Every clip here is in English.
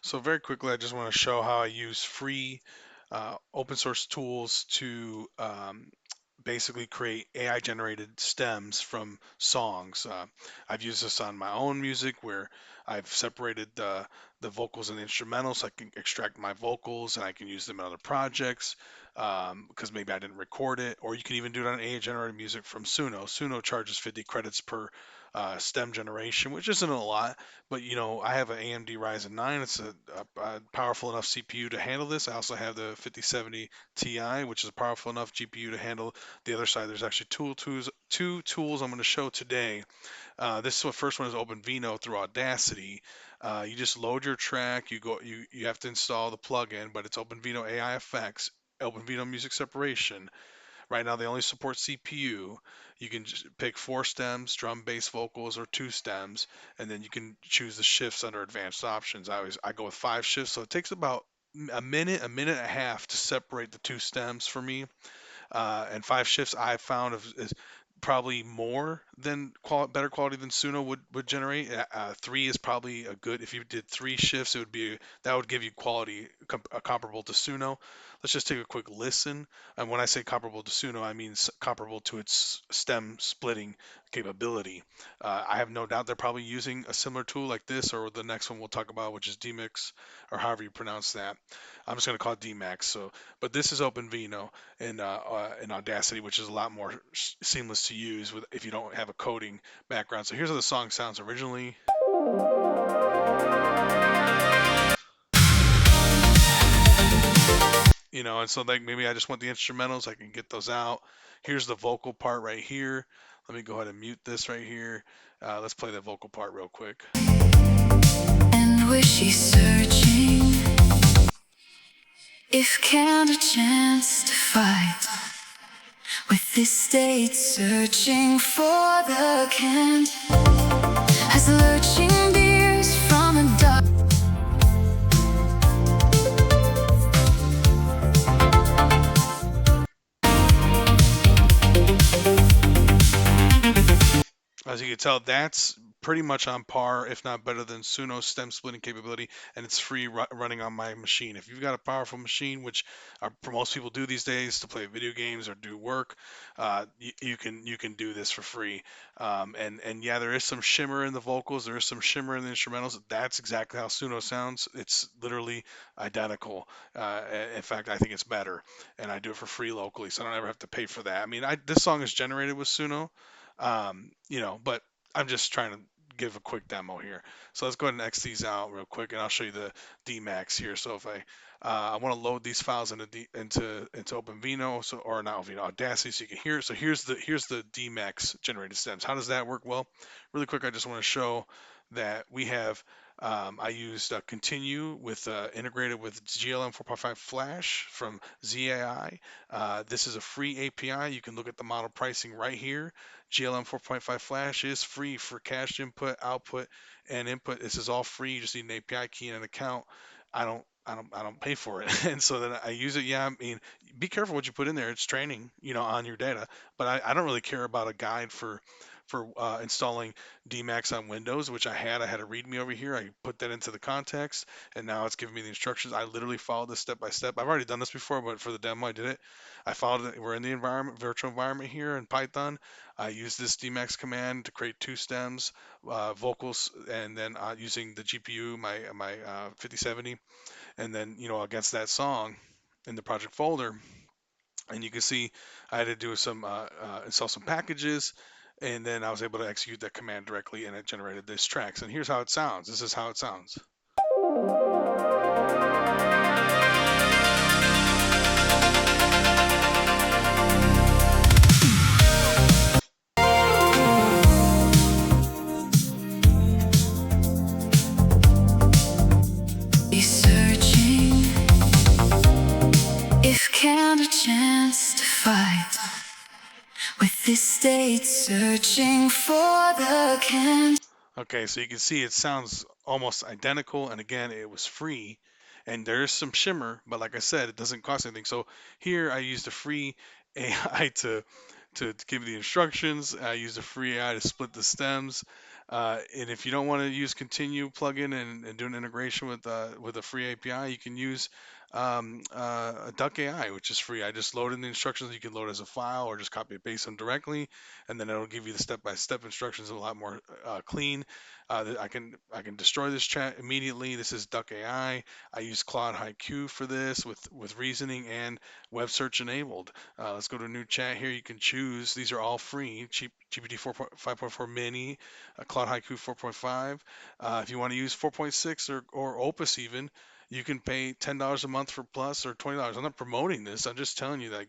So very quickly, I just want to show how I use free open source tools to basically create AI generated stems from songs. I've used this on my own music where I've separated the vocals and the instrumentals so I can extract my vocals and I can use them in other projects because maybe I didn't record it. Or you can even do it on AI generated music from Suno. Suno charges 50 credits per stem generation, which isn't a lot, but I have an AMD Ryzen 9. It's a powerful enough CPU to handle this. I also have the 5070 Ti, which is a powerful enough GPU to handle the other side. There's actually two tools I'm going to show today. This first one is OpenVino through Audacity. You just load your track. You have to install the plugin, but it's OpenVino AI effects, OpenVino music separation. Right now, they only support CPU. You can just pick four stems, drum, bass, vocals, or two stems, and then you can choose the shifts under advanced options. I go with five shifts, so it takes about a minute and a half to separate the two stems for me. And five shifts I've found is probably more than better quality than Suno would generate. Three is probably a good. If you did three shifts, that would give you quality comparable to Suno. Let's just take a quick listen. And when I say comparable to Suno, I mean comparable to its stem splitting capability. I have no doubt they're probably using a similar tool like this or the next one we'll talk about, which is DEMUCS or however you pronounce that. I'm just going to call it DMAX. So, but this is OpenVino in Audacity, which is a lot more seamless to use with if you don't have a coding background. So here's how the song sounds originally. And so like maybe I just want the instrumentals, I can get those out. Here's the vocal part right here. Let me go ahead and mute this right here. Let's play the vocal part real quick. And where she's searching, if can a chance to fight with this state, searching for the cant, as lurching beers from a dark. As you can tell, that's pretty much on par, if not better than Suno's stem splitting capability, and it's free running on my machine. If you've got a powerful machine, which for most people do these days to play video games or do work, you can do this for free. And yeah, there is some shimmer in the vocals, there is some shimmer in the instrumentals. That's exactly how Suno sounds. It's literally identical. In fact, I think it's better, and I do it for free locally, so I don't ever have to pay for that. I mean, this song is generated with Suno. But I'm just trying to give a quick demo here. So let's go ahead and X these out real quick, and I'll show you the DMAX here. So if I want to load these files into OpenVino, or not OpenVino, Audacity, so you can hear it. So here's the DMAX generated stems. How does that work? Well, really quick, I just want to show that we have. I used continue with integrated with GLM 4.5 Flash from ZAI. This is a free API. You can look at the model pricing right here. GLM 4.5 Flash is free for cached input, output, and input. This is all free. You just need an API key and an account. I don't pay for it, and so then I use it. Yeah, I mean, be careful what you put in there. It's training, on your data. But I don't really care about a guide for installing DMAX on Windows, which I had. I had a README over here. I put that into the context, and now it's giving me the instructions. I literally followed this step by step. I've already done this before, but for the demo, I did it. I followed it. We're in the virtual environment here in Python. I used this DMAX command to create two stems, vocals, and then using the GPU, my 5070, and then against that song in the project folder. And you can see I had to do some install some packages, and then I was able to execute that command directly, and it generated this tracks. And here's how it sounds. This is how it sounds. Searching, if can a chance to fight with this state, searching for the cant. Okay, so you can see it sounds almost identical, and again, it was free, and there is some shimmer, but like I said, it doesn't cost anything. So here I used a free AI to give me the instructions. I used a free AI to split the stems. And if you don't want to use continue plugin and do an integration with a free API, you can use a Duck AI, which is free. I just load in the instructions. You can load as a file or just copy and paste them directly, and then it'll give you the step-by-step instructions a lot more clean. I can destroy this chat immediately. This is Duck AI. I use Claude Haiku for this with reasoning and web search enabled. Let's go to a new chat here. You can choose. These are all free. GPT 4.5.4 Mini, Claude Haiku 4.5. If you want to use 4.6 or Opus even, you can pay $10 a month for Plus or $20. I'm not promoting this. I'm just telling you that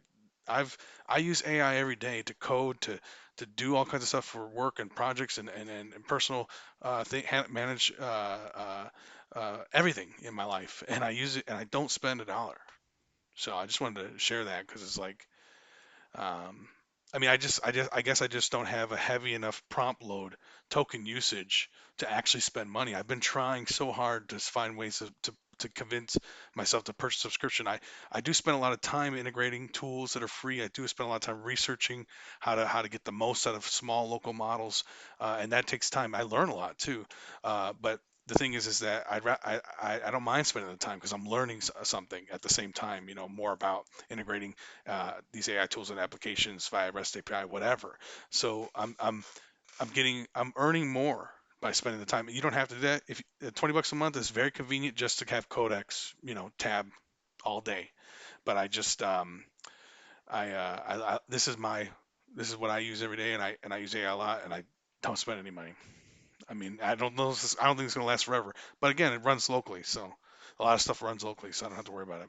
I've I use AI every day to code, to do all kinds of stuff for work and projects and personal manage everything in my life, and I use it and I don't spend a dollar. So I just wanted to share that because it's like um, I mean, I guess I just don't have a heavy enough prompt load token usage to actually spend money. I've been trying so hard to find ways to convince myself to purchase subscription. I do spend a lot of time integrating tools that are free. I do spend a lot of time researching how to get the most out of small local models, and that takes time. I learn a lot too, but the thing is that I don't mind spending the time because I'm learning something at the same time. More about integrating these AI tools and applications via REST API, whatever. So I'm earning more by spending the time. You don't have to do that. If $20 a month is very convenient just to have Codex, tab all day. But I just this is what I use every day, and I use AI a lot, and I don't spend any money. I mean, I don't think it's gonna last forever. But again, it runs locally, so a lot of stuff runs locally, so I don't have to worry about it.